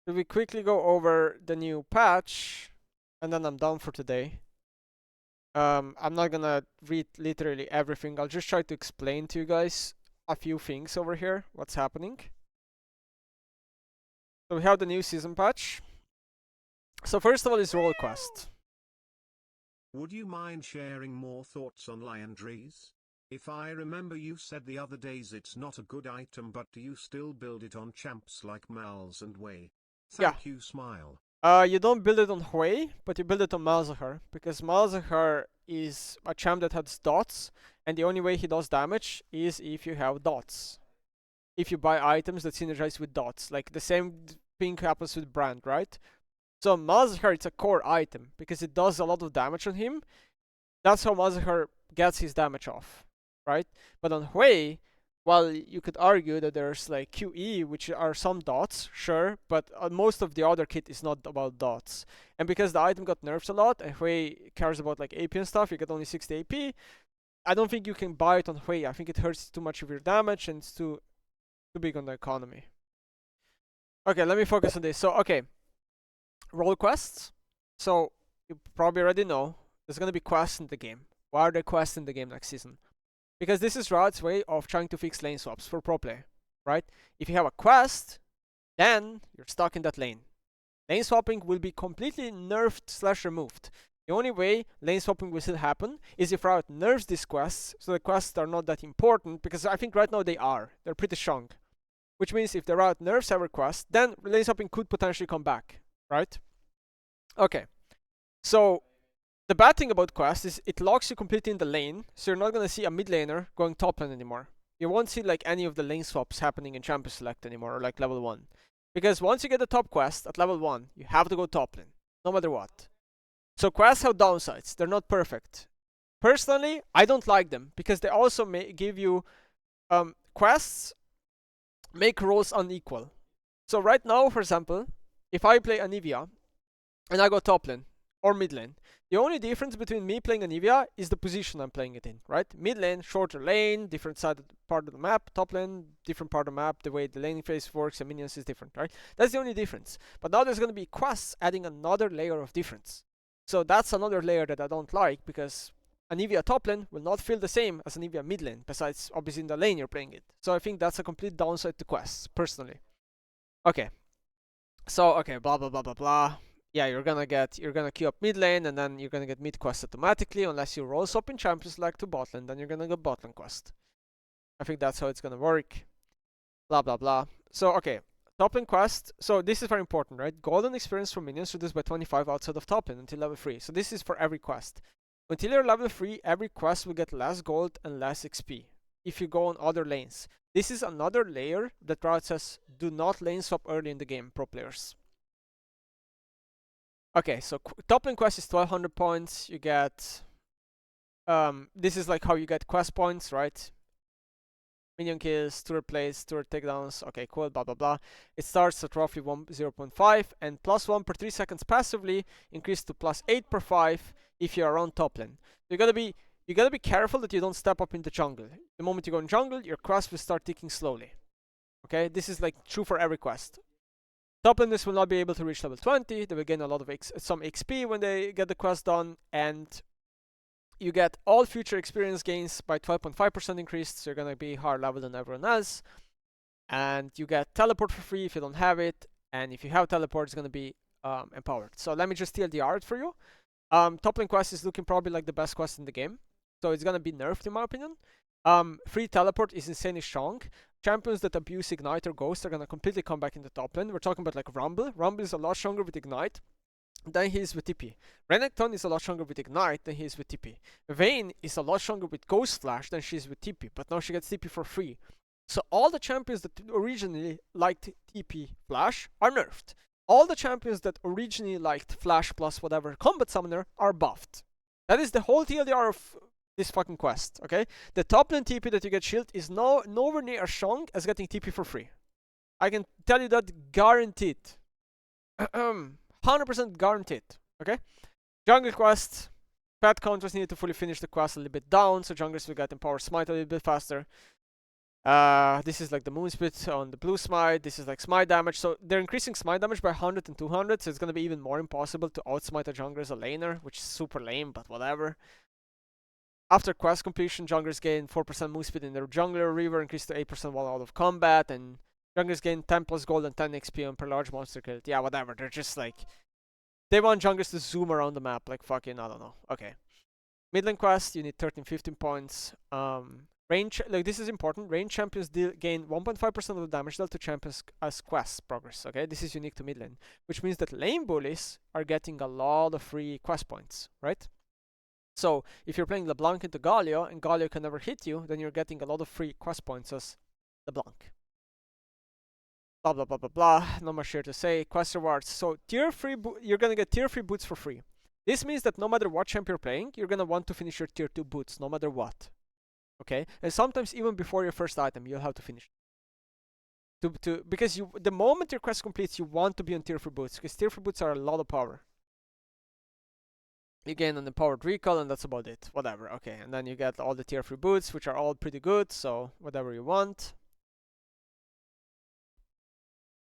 So we quickly go over the new patch, and then I'm done for today. I'm not gonna read literally everything. I'll just try to explain to you guys a few things over here, what's happening. So we have the new season patch. So first of all is role quest. Would you mind sharing more thoughts on Liandry's? If I remember, you said the other days it's not a good item, but do you still build it on champs like Mal's and Wei? Yeah. Thank you, smile. You don't build it on Hui, but you build it on Malzahar, because Malzahar is a champ that has dots, and the only way he does damage is if you have dots. If you buy items that synergize with dots, like the same thing happens with Brand, right? So Malzahar, it's a core item, because it does a lot of damage on him. That's how Malzahar gets his damage off, right? But on Hui, while you could argue that there's like QE, which are some dots, sure, but most of the other kit is not about dots. And because the item got nerfed a lot, and Hui cares about like AP and stuff, you get only 60 AP. I don't think you can buy it on Hui. I think it hurts too much of your damage and it's too big on the economy. Okay, let me focus on this. So, okay, role quests. So, you probably already know there's gonna be quests in the game. Why are there quests in the game next season? Because this is Riot's way of trying to fix lane swaps for pro play, right? If you have a quest, then you're stuck in that lane. Lane swapping will be completely nerfed / removed. The only way lane swapping will still happen is if Riot nerfs these quests, so the quests are not that important, because I think right now they are. They're pretty strong. Which means if the Riot nerfs every quest, then lane swapping could potentially come back, right? Okay, so the bad thing about quest is it locks you completely in the lane, so you're not gonna see a mid laner going top lane anymore. You won't see like any of the lane swaps happening in Champion Select anymore, or like level 1. Because once you get the top quest at level 1, you have to go top lane, no matter what. So quests have downsides, they're not perfect. Personally, I don't like them, because they also may give you quests make roles unequal. So right now, for example, if I play Anivia and I go top lane or mid lane, the only difference between me playing Anivia is the position I'm playing it in, right? Mid lane, shorter lane, different side of the part of the map. Top lane, different part of the map. The way the laning phase works and minions is different, right? That's the only difference. But now there's going to be quests adding another layer of difference. So that's another layer that I don't like, because Anivia top lane will not feel the same as Anivia mid lane, besides obviously in the lane you're playing it. So I think that's a complete downside to quests, personally. Okay. So, okay, blah, blah, blah, blah, blah. Yeah, you're gonna queue up mid lane, and then you're gonna get mid quest automatically, unless you roll swap in Champions Select to bot lane, then you're gonna get bot lane quest. I think that's how it's gonna work. Blah, blah, blah. So, okay, top lane quest. So this is very important, right? Golden experience for minions reduced by 25 outside of top lane until level 3. So this is for every quest. Until you're level 3, every quest will get less gold and less XP if you go on other lanes. This is another layer that Riot says do not lane swap early in the game, pro players. Okay, so top lane quest is 1200 points. You get this is like how you get quest points, right? Minion kills, turret plays, turret takedowns. Okay, cool, blah blah blah. It starts at roughly 0.5 and +1 per 3 seconds passively, increased to +8 per 5 if you're around top lane. So you gotta be careful that you don't step up into jungle. The moment you go in jungle, your quest will start ticking slowly. Okay, this is like true for every quest. Top laners will not be able to reach level 20. They will gain a lot of some XP when they get the quest done, and you get all future experience gains by 12.5% increased, so you're gonna be higher level than everyone else. And you get teleport for free if you don't have it, and if you have teleport, it's gonna be empowered. So let me just steal the art for you. Top lane quest is looking probably like the best quest in the game, so it's gonna be nerfed in my opinion. Free teleport is insanely strong. Champions that abuse Ignite or Ghost are gonna completely come back in the top lane. We're talking about like Rumble. Rumble is a lot stronger with Ignite than he is with TP. Renekton is a lot stronger with Ignite than he is with TP. Vayne is a lot stronger with Ghost Flash than she is with TP, but now she gets TP for free. So all the champions that originally liked TP Flash are nerfed. All the champions that originally liked Flash plus whatever combat summoner are buffed. That is the whole TLDR of this fucking quest, okay? The top lane TP that you get shield is nowhere near as strong as getting TP for free. I can tell you that guaranteed. 100% guaranteed, okay? Jungle quest. Pet counters need to fully finish the quest a little bit down, so junglers will get Empower Smite a little bit faster. This is like the moon spit on the blue smite. This is like smite damage. So they're increasing smite damage by 100 and 200. So it's gonna be even more impossible to outsmite a jungler as a laner, which is super lame, but whatever. After quest completion, junglers gain 4% move speed in their jungler. Reaver increased to 8% while out of combat, and junglers gain 10 plus gold and 10 XP on per large monster killed. Yeah, whatever. They're just like they want junglers to zoom around the map, like fucking I don't know. Okay. Midland quest, you need 13, 15 points. Range, like this is important. Range champions gain 1.5% of the damage dealt to champions as quest progress. Okay, this is unique to midlane, which means that lane bullies are getting a lot of free quest points, right? So if you're playing LeBlanc into Galio and Galio can never hit you, then you're getting a lot of free quest points as LeBlanc. Blah blah blah blah blah. Not much here to say. Quest rewards. So tier 3, you're gonna get tier 3 boots for free. This means that no matter what champ you're playing, you're gonna want to finish your tier 2 boots, no matter what. Okay, and sometimes even before your first item, you'll have to finish. Because the moment your quest completes, you want to be on tier 3 boots, because tier 3 boots are a lot of power. You gain an empowered recall, and that's about it. Whatever. Okay, and then you get all the tier 3 boots, which are all pretty good. So whatever you want.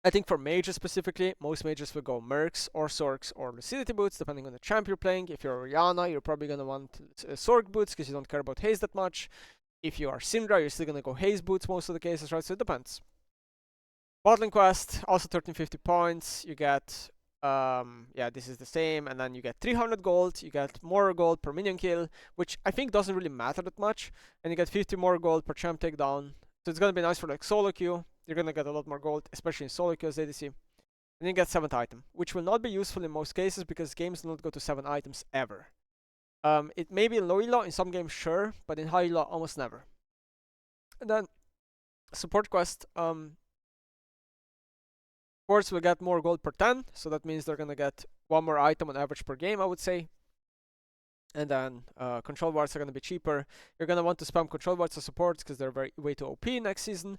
I think for mages specifically, most mages will go Mercs or Sorks or Lucidity boots, depending on the champ you're playing. If you're Orianna, you're probably gonna want Sork boots because you don't care about haze that much. If you are Syndra, you're still gonna go haze boots most of the cases, right? So it depends. Bottling quest, also 1350 points. You get, yeah, this is the same, and then you get 300 gold. You get more gold per minion kill, which I think doesn't really matter that much. And you get 50 more gold per champ takedown. So it's gonna be nice for like solo queue. You're gonna get a lot more gold, especially in solo queue as ADC. And you get 7th item, which will not be useful in most cases because games do not go to 7 items ever. It may be in low elo in some games, sure, but in high elo almost never. And then support quest. Supports will get more gold per 10, so that means they're gonna get 1 more item on average per game, I would say. And then control wards are gonna be cheaper. You're gonna want to spam control wards as supports because they're way too OP next season.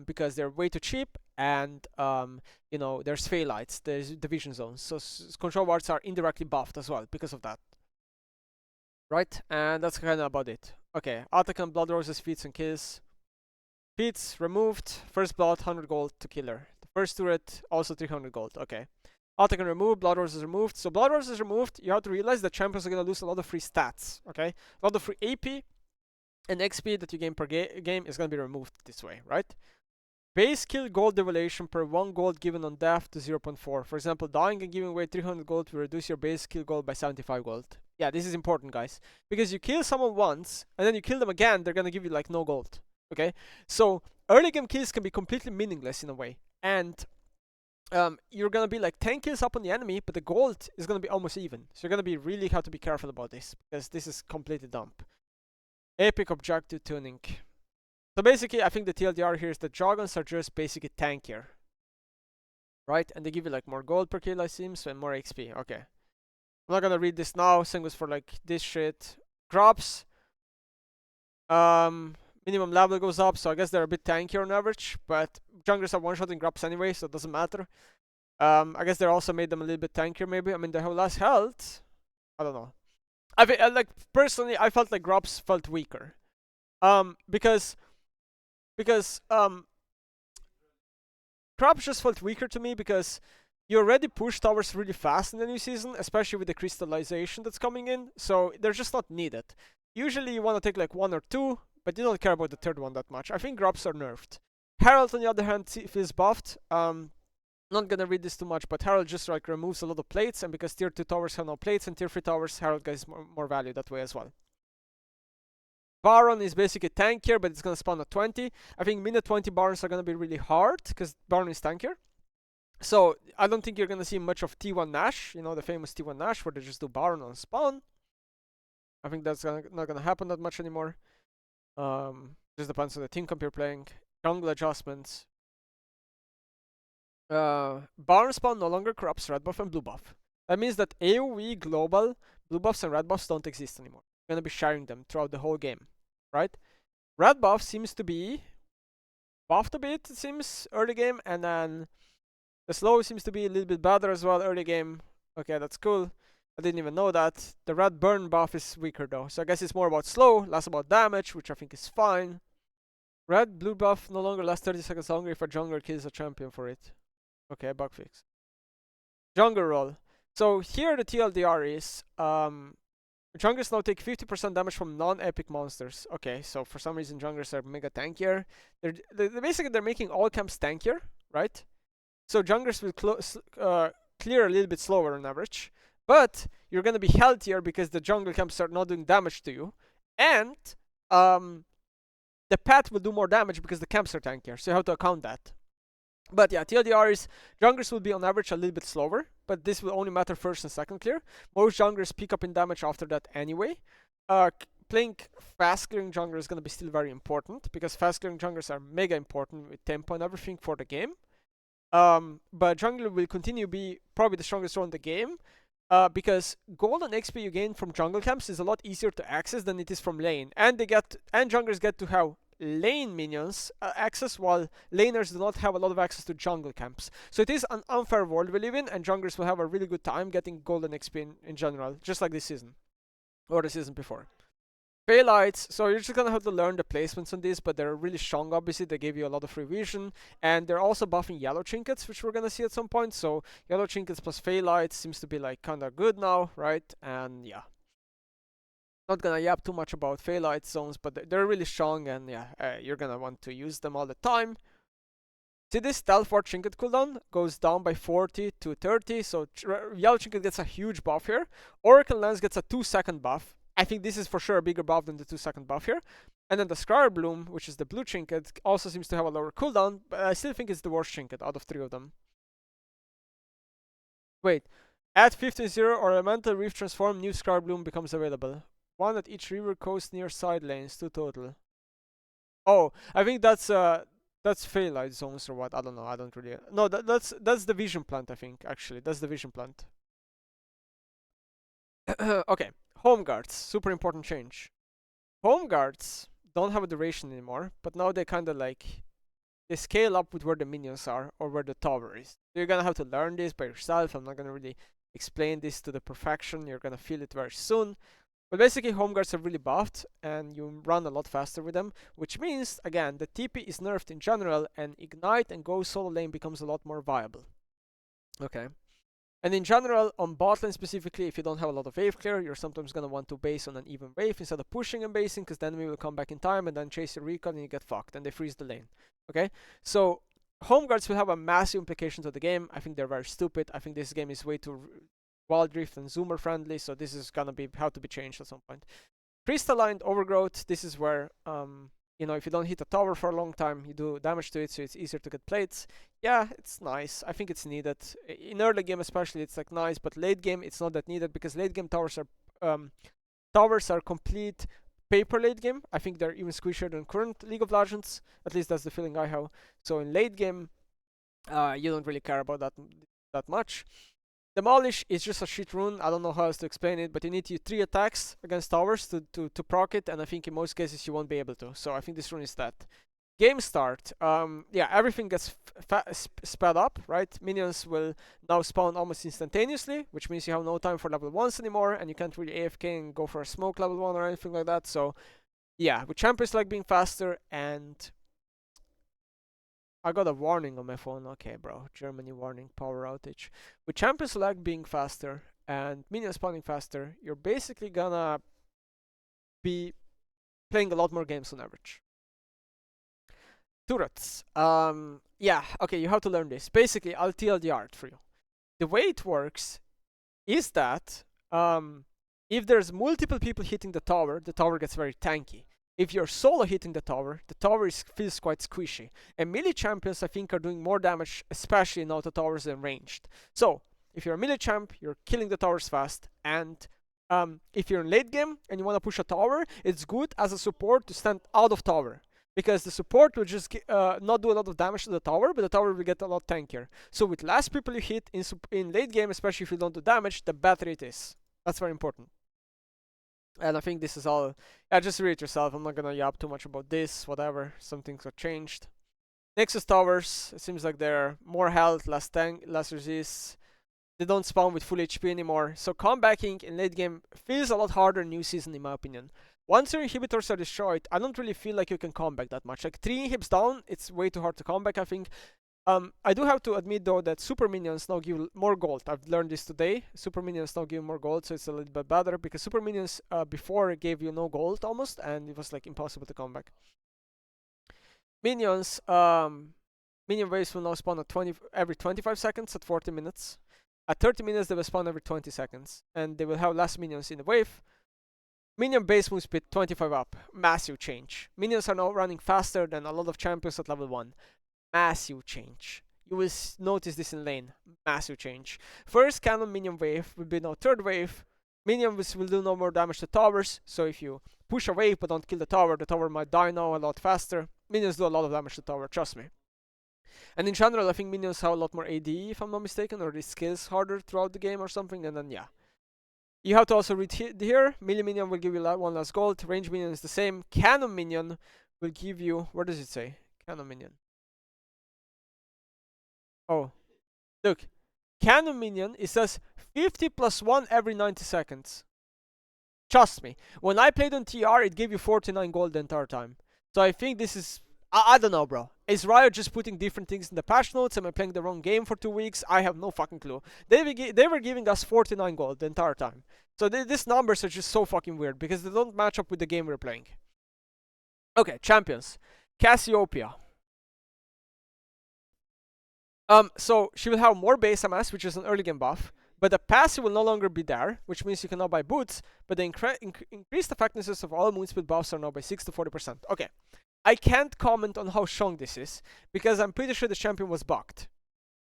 Because they're way too cheap, and you know, there's Phaelites, there's division zones, so control wards are indirectly buffed as well because of that. Right, and that's kind of about it. Okay, Atakan, Blood Roses, Feats, and Kills. Feats removed, first blood, 100 gold to killer. The first turret, also 300 gold. Okay. Atakan removed, Blood Roses removed. So Blood Roses removed, you have to realize that champions are gonna lose a lot of free stats. Okay, a lot of free AP and XP that you gain per game is gonna be removed this way, right? Base kill gold devaluation per 1 gold given on death to 0.4. For example, dying and giving away 300 gold will reduce your base kill gold by 75 gold. Yeah, this is important, guys. Because you kill someone once, and then you kill them again, they're gonna give you like no gold. Okay? So, early game kills can be completely meaningless in a way. And you're gonna be like 10 kills up on the enemy, but the gold is gonna be almost even. So you're gonna really have to be careful about this, because this is completely dumb. Epic objective tuning. So basically, I think the TLDR here is that Joggons are just basically tankier. Right? And they give you like more gold per kill, I seems, and more XP. Okay. I'm not gonna read this now. Same goes for like this shit. Drops. Minimum level goes up, so I guess they're a bit tankier on average, but junglers are one-shotting drops anyway, so it doesn't matter. I guess they also made them a little bit tankier, maybe. I mean, they have less health. I don't know. Like, personally, I felt like drops felt weaker. Because Crops just felt weaker to me because you already push towers really fast in the new season, especially with the crystallization that's coming in, so they're just not needed. Usually you want to take like 1 or 2, but you don't care about the third one that much. I think Grubs are nerfed. Herald, on the other hand, feels buffed. Not gonna read this too much, but Herald just like removes a lot of plates, and because tier 2 towers have no plates and tier 3 towers, Herald gets more value that way as well. Baron is basically tankier, but it's gonna spawn at 20. I think minute 20 Barons are gonna be really hard, because Baron is tankier. So, I don't think you're gonna see much of T1 Nash, you know, the famous T1 Nash, where they just do Baron on spawn. I think that's not gonna happen that much anymore. Just depends on the team comp you're playing. Jungle adjustments. Baron spawn no longer corrupts red buff and blue buff. That means that AoE global blue buffs and red buffs don't exist anymore. You're gonna be sharing them throughout the whole game, right? Red buff seems to be buffed a bit, it seems, early game, and then the slow seems to be a little bit better as well early game. Okay, that's cool. I didn't even know that. The red burn buff is weaker though, so I guess it's more about slow, less about damage, which I think is fine. Red, blue buff no longer lasts 30 seconds longer if a jungler kills a champion for it. Okay, bug fix. Jungle roll. So here the TLDR is, junglers now take 50% damage from non-epic monsters. Okay, so for some reason junglers are mega tankier. Basically they're making all camps tankier, right? So junglers will clear a little bit slower on average, but you're gonna be healthier because the jungle camps are not doing damage to you, and the pet will do more damage because the camps are tankier. So you have to account that. But yeah, TLDR is junglers will be on average a little bit slower, but this will only matter first and second clear. Most junglers pick up in damage after that anyway. Playing fast clearing jungler is going to be still very important because fast clearing junglers are mega important with tempo and everything for the game. But jungler will continue to be probably the strongest role in the game because gold and XP you gain from jungle camps is a lot easier to access than it is from lane, and junglers get to have lane minions access, while laners do not have a lot of access to jungle camps. So it is an unfair world we live in, and junglers will have a really good time getting golden XP in general, just like this season or the season before. Phaelites, so you're just gonna have to learn the placements on this, but they're really strong obviously. They give you a lot of free vision, and they're also buffing yellow trinkets, which we're gonna see at some point. So yellow trinkets plus Phaelites seems to be like kinda good now, right? And yeah, not gonna yap too much about Phaelite zones, but they're really strong, and yeah, you're gonna want to use them all the time. See, this Stealth Ward Trinket cooldown goes down by 40 to 30, so Yellow Trinket gets a huge buff here. Oracle Lens gets a 2-second buff. I think this is for sure a bigger buff than the 2-second buff here. And then the Scryer Bloom, which is the blue trinket, also seems to have a lower cooldown, but I still think it's the worst trinket out of 3 of them. Wait, at 15-0 or Elemental Reef Transform, new Scryer Bloom becomes available. 1 at each river coast near side lanes, 2 total. Oh, I think that's Phaelite zones or what? I don't know. I don't really. No, that's the vision plant. I think actually that's the vision plant. Okay, home guards, super important change. Home guards don't have a duration anymore, but now they kind of like they scale up with where the minions are or where the tower is. So you're gonna have to learn this by yourself. I'm not gonna really explain this to the perfection. You're gonna feel it very soon. But basically, home guards are really buffed, and you run a lot faster with them, which means, again, the TP is nerfed in general, and Ignite and Go solo lane becomes a lot more viable. Okay. And in general, on bot lane specifically, if you don't have a lot of wave clear, you're sometimes going to want to base on an even wave instead of pushing and basing, because the enemy will come back in time and then chase your recon and you get fucked, and they freeze the lane. Okay? So, home guards will have a massive implication to the game. I think they're very stupid. I think this game is way too Wild Rift and Zoomer friendly, so this is gonna be have to be changed at some point. Crystalline Overgrowth, this is where if you don't hit a tower for a long time, you do damage to it, so it's easier to get plates. Yeah, it's nice. I think it's needed. In early game especially, it's like nice, but late game it's not that needed because late game towers are complete paper late game. I think they're even squishier than current League of Legends. At least that's the feeling I have. So in late game, you don't really care about that much. Demolish is just a shit rune. I don't know how else to explain it, but you need to use 3 attacks against towers to proc it, and I think in most cases you won't be able to. So I think this rune is that. Game start. Yeah, everything gets sped up, right? Minions will now spawn almost instantaneously, which means you have no time for level 1s anymore, and you can't really AFK and go for a smoke level 1 or anything like that. So yeah, with champions like being faster, and I got a warning on my phone. Okay, bro. Germany warning, power outage. With champions lag being faster and minions spawning faster, you're basically gonna be playing a lot more games on average. Turrets. Yeah, okay, you have to learn this. Basically, I'll TLDR it for you. The way it works is that if there's multiple people hitting the tower gets very tanky. If you're solo hitting the tower feels quite squishy. And melee champions, I think, are doing more damage, especially in auto towers than ranged. So, if you're a melee champ, you're killing the towers fast. And if you're in late game and you want to push a tower, it's good as a support to stand out of tower. Because the support will just not do a lot of damage to the tower, but the tower will get a lot tankier. So with less people you hit in late game, especially if you don't do damage, the better it is. That's very important. And I think this is all. Yeah, just read it yourself. I'm not gonna yap too much about this. Whatever. Some things got changed. Nexus towers. It seems like they're more health, less tank, less resist. They don't spawn with full HP anymore. So comebacking in late game feels a lot harder in new season, in my opinion. once your inhibitors are destroyed, I don't really feel like you can comeback that much. Like 3 inhibs down, it's way too hard to comeback, I think. I do have to admit though that super minions now give more gold. I've learned this today. Super minions now give more gold, so it's a little bit better because super minions before gave you no gold almost, and it was like impossible to come back. Minions, minion waves will now spawn at every 25 seconds at 40 minutes. At 30 minutes, they will spawn every 20 seconds, and they will have less minions in the wave. Minion base move speed 25 up, massive change. Minions are now running faster than a lot of champions at level 1. Massive change. You will notice this in lane. Massive change. First cannon minion wave will be now third wave. Minions will do no more damage to towers, so if you push a wave but don't kill the tower might die now a lot faster. Minions do a lot of damage to tower, trust me. And in general, I think minions have a lot more AD, if I'm not mistaken, or it scales harder throughout the game or something, and then yeah. You have to also read here, melee minion will give you 1 less gold, range minion is the same, cannon minion will give you, where does it say? Cannon minion. Oh, look, cannon minion, it says 50 plus 1 every 90 seconds. Trust me, when I played on TR, it gave you 49 gold the entire time. So I think this is, I don't know, bro. Is Riot just putting different things in the patch notes? Am I playing the wrong game for 2 weeks? I have no fucking clue. They were giving us 49 gold the entire time. So these numbers are just so fucking weird because they don't match up with the game we're playing. Okay, champions. Cassiopeia. So she will have more base MS, which is an early game buff, but the passive will no longer be there, which means you can now buy boots, but the increased effectiveness of all moon speed buffs are now by 6 to 40%. Okay, I can't comment on how strong this is, because I'm pretty sure the champion was bugged.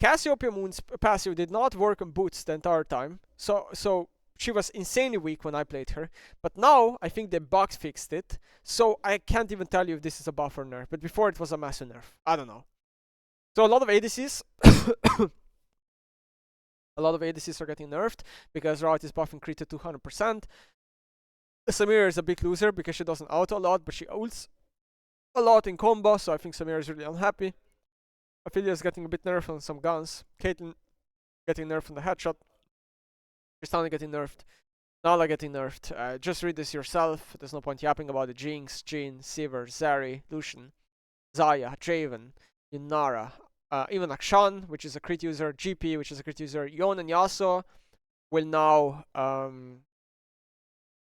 Cassiopeia Moon's passive did not work on boots the entire time, so she was insanely weak when I played her, but now I think the bugs fixed it, so I can't even tell you if this is a buff or nerf, but before it was a massive nerf. I don't know. So a lot of ADCs, a lot of ADCs are getting nerfed because Riot is buffing crit to 200%. Samira is a big loser because she doesn't auto a lot, but she ults a lot in combo, so I think Samira is really unhappy. Ophelia is getting a bit nerfed on some guns. Caitlyn getting nerfed on the headshot. Tristana getting nerfed. Nala getting nerfed. Just read this yourself. There's no point yapping about it. Jinx, Jhin, Sivir, Zeri, Lucian, Zaya, Draven, Yunara, even Akshan, which is a crit user, GP, which is a crit user, Yon and Yasuo will now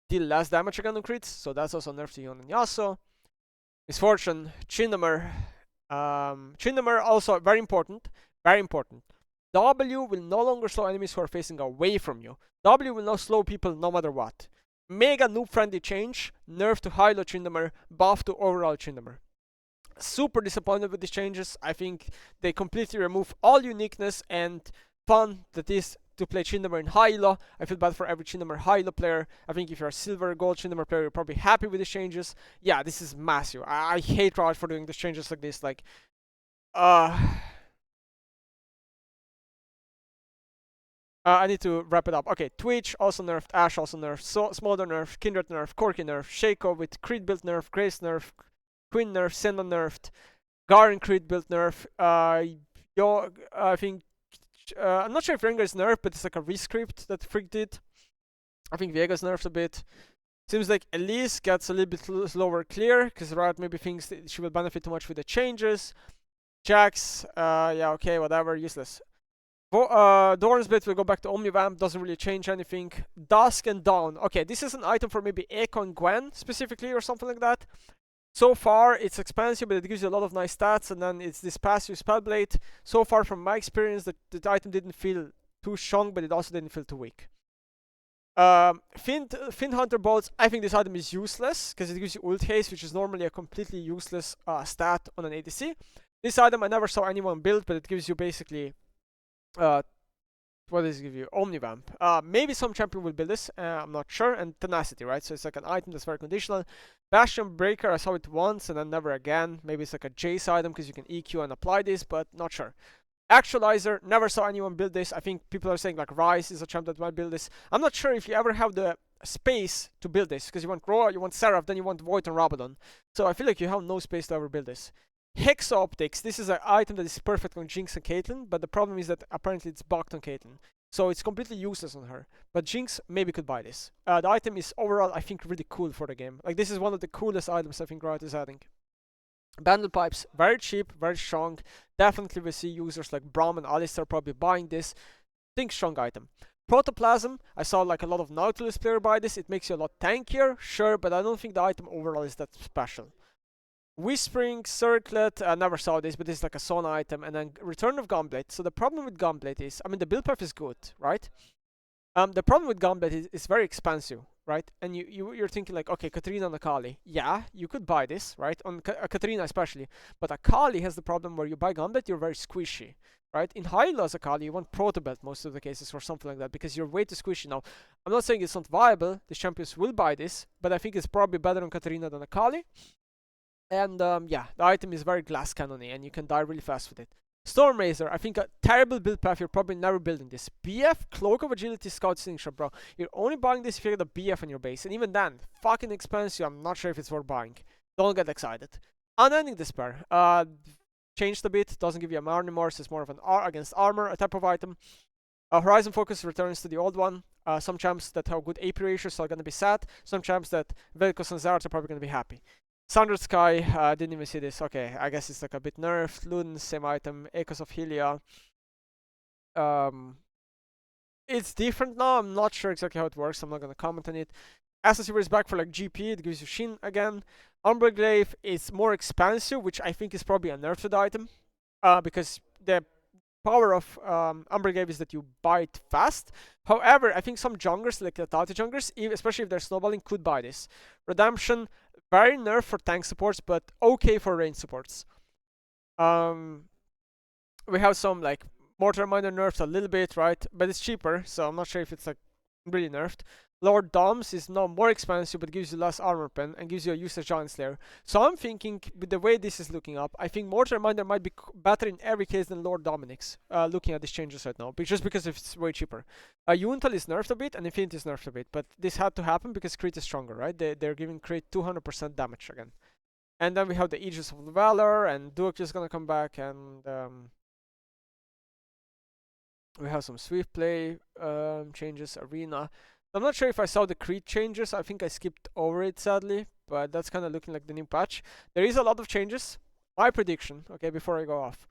deal less damage again on crits, so that's also nerfed to Yon and Yasuo. Misfortune, Tryndamere. Tryndamere also very important, very important. W will no longer slow enemies who are facing away from you. W will now slow people no matter what. Mega noob friendly change, nerf to high-low Tryndamere, buff to overall Tryndamere. Super disappointed with these changes. I think they completely remove all uniqueness and fun that is to play Tryndamere in high-low. I feel bad for every Tryndamere high-low player. I think if you're a silver gold Tryndamere player, you're probably happy with these changes. Yeah, this is massive. I hate Riot for doing these changes like this. Like, I need to wrap it up. Okay, Twitch also nerfed, Ashe also nerfed, Smolder nerfed, Kindred nerfed, Corki nerfed, Shaco with crit build nerf, Grace nerfed, Quinn nerfed, Senna nerfed, Garen crit build nerf, I think, I'm not sure if Rengar is nerfed, but it's like a rescript that Frick did. I think Vega's nerfed a bit. Seems like Elise gets a little bit slower clear, because Riot maybe thinks that she will benefit too much with the changes. Jax, yeah, okay, whatever, useless. Doran's Blade will go back to Omnivamp, doesn't really change anything. Dusk and Dawn. Okay, this is an item for maybe Echo and Gwen specifically or something like that. So far, it's expensive, but it gives you a lot of nice stats, and then it's this passive Spellblade. So far, from my experience, the item didn't feel too strong, but it also didn't feel too weak. Fin Hunter Bolts, I think this item is useless, because it gives you ult haste, which is normally a completely useless stat on an ADC. This item I never saw anyone build, but it gives you basically what does it give you? Omnivamp. Maybe some champion will build this, I'm not sure. And Tenacity, right? So it's like an item that's very conditional. Bastion Breaker, I saw it once and then never again. Maybe it's like a Jace item because you can EQ and apply this, but not sure. Actualizer, never saw anyone build this. I think people are saying like Ryze is a champ that might build this. I'm not sure if you ever have the space to build this, because you want Roar, you want Seraph, then you want Void and Rabadon. So I feel like you have no space to ever build this. Hex Optics, this is an item that is perfect on Jinx and Caitlyn, but the problem is that apparently it's bugged on Caitlyn. So it's completely useless on her. But Jinx maybe could buy this. The item is overall, I think, really cool for the game. Like, this is one of the coolest items I think Riot is adding. Bundle pipes, very cheap, very strong. Definitely we see users like Braum and Alistar probably buying this. Think strong item. Protoplasm, I saw like a lot of Nautilus player buy this. It makes you a lot tankier, sure, but I don't think the item overall is that special. Whispering Circlet, I never saw this, but this is like a sauna item. And then Return of Gunblade. So the problem with Gunblade is, I mean, the build path is good, right? The problem with Gunblade is it's very expensive, right? And you're thinking like, okay, Katarina and Akali. Yeah, you could buy this, right? On Katarina especially. But Akali has the problem where you buy Gunblade, you're very squishy, right? In high loss Akali, you want Proto Belt most of the cases or something like that because you're way too squishy now. I'm not saying it's not viable. The champions will buy this, but I think it's probably better on Katarina than Akali. And yeah, the item is very glass cannony and you can die really fast with it. Storm Razor, I think a terrible build path, you're probably never building this. BF, Cloak of Agility, Scout Signature, bro. You're only buying this if you get a BF in your base, and even then, fucking expensive, I'm not sure if it's worth buying. Don't get excited. Unending Despair, changed a bit, doesn't give you a MR anymore, so it's more of an against armor, a type of item. Horizon Focus returns to the old one. Some champs that have good AP ratios are gonna be sad, some champs that Vel'Koz and Zerath are probably gonna be happy. Sundered Sky, didn't even see this. Okay, I guess it's like a bit nerfed. Luden, same item. Echoes of Helia. It's different now. I'm not sure exactly how it works. I'm not gonna comment on it. Assassin is back for like GP. It gives you Shin again. Umbreglaive is more expansive, which I think is probably a nerf to the item. Because the power of Umbreglaive is that you bite fast. However, I think some junglers, like the Tati junglers, especially if they're snowballing, could buy this. Redemption, very nerf for tank supports, but okay for range supports. We have some like Mortar Miner nerfs a little bit, right? But it's cheaper, so I'm not sure if it's like really nerfed. Lord Doms is now more expensive, but gives you less armor pen and gives you a useless Giant Slayer. So I'm thinking, with the way this is looking up, I think Mortar Miner might be better in every case than Lord Dominic's, looking at these changes right now, just because it's way cheaper. Yuntal is nerfed a bit, and Infinity is nerfed a bit, but this had to happen because Crit is stronger, right? They're giving Crit 200% damage again. And then we have the Aegis of Valor, and Duke is gonna come back, and we have some Swift Play changes, Arena. I'm not sure if I saw the Creed changes. I think I skipped over it, sadly, but that's kind of looking like the new patch. There is a lot of changes. My prediction, okay, before I go off,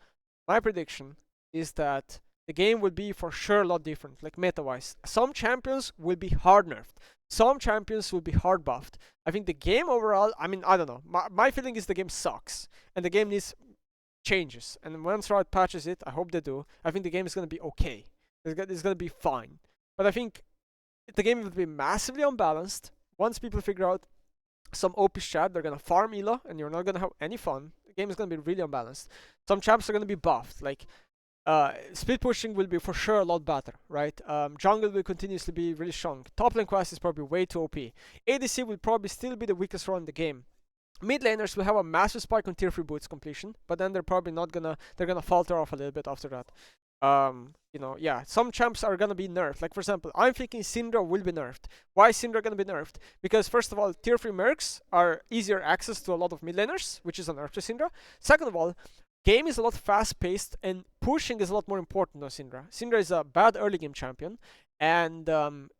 my prediction is that the game will be for sure a lot different, like meta-wise. Some champions will be hard nerfed. Some champions will be hard buffed. I think the game overall, I mean, I don't know. My feeling is the game sucks, and the game needs changes. And once Riot patches it, I hope they do, I think the game is going to be okay. It's going to be fine. But I think the game will be massively unbalanced. Once people figure out some OP strat, they're gonna farm Elo, and you're not gonna have any fun. The game is gonna be really unbalanced. Some champs are gonna be buffed, like split pushing will be for sure a lot better, right? Jungle will continuously be really strong. Top lane quest is probably way too OP. ADC will probably still be the weakest role in the game. Mid laners will have a massive spike on tier 3 boots completion, but then they're probably not gonna, they're gonna falter off a little bit after that. You know, yeah, some champs are gonna be nerfed. Like, for example, I'm thinking Syndra will be nerfed. Why is Syndra gonna be nerfed? Because, first of all, tier 3 mercs are easier access to a lot of mid laners, which is a nerf to Syndra. Second of all, game is a lot fast paced and pushing is a lot more important than Syndra. Syndra is a bad early game champion, and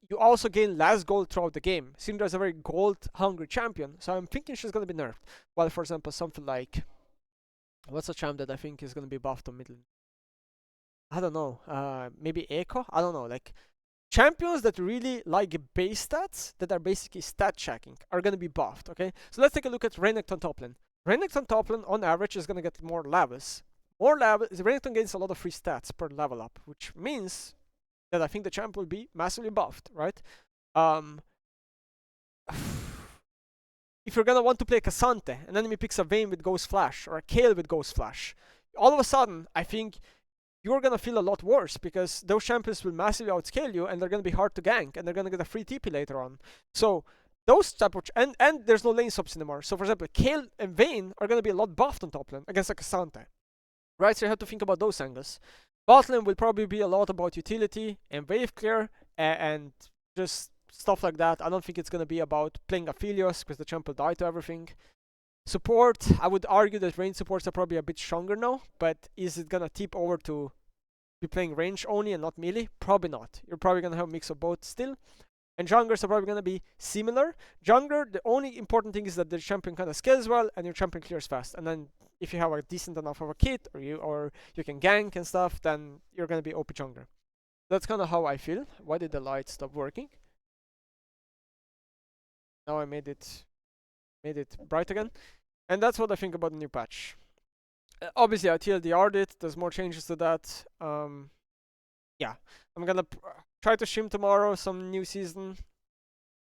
you also gain less gold throughout the game. Syndra is a very gold hungry champion, so I'm thinking she's gonna be nerfed. While, for example, something like, what's a champ that I think is gonna be buffed on mid lane? I don't know, maybe Echo? I don't know, like, champions that really like base stats, that are basically stat checking, are gonna be buffed, okay? So let's take a look at Renekton top lane. Renekton top lane, on average, is gonna get more levels. More levels, Renekton gains a lot of free stats per level up, which means that I think the champ will be massively buffed, right? If you're gonna want to play Cassante, an enemy picks a Vayne with Ghost Flash, or a Kayle with Ghost Flash, all of a sudden, I think you're gonna feel a lot worse because those champions will massively outscale you and they're gonna be hard to gank and they're gonna get a free TP later on. So those type of and there's no lane subs anymore. So for example, Kayle and Vayne are gonna be a lot buffed on top lane against a Cassante. Right? So you have to think about those angles. Bot lane will probably be a lot about utility and wave clear and just stuff like that. I don't think it's gonna be about playing Aphelios because the champ will die to everything. Support, I would argue that range supports are probably a bit stronger now, but is it gonna tip over to be playing range only and not melee? Probably not. You're probably gonna have a mix of both still. And junglers are probably gonna be similar. Jungler, the only important thing is that the champion kind of scales well and your champion clears fast. And then if you have a decent enough of a kit or you can gank and stuff, then you're gonna be OP jungler. That's kind of how I feel. Why did the light stop working? Now I made it bright again. And that's what I think about the new patch. Obviously, I TLDR'd it. There's more changes to that. Yeah, I'm gonna try to stream tomorrow some new season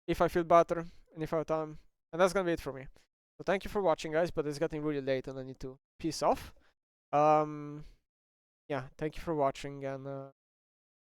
if I feel better and if I have time. And that's gonna be it for me. So thank you for watching, guys. But it's getting really late and I need to peace off. Yeah, thank you for watching and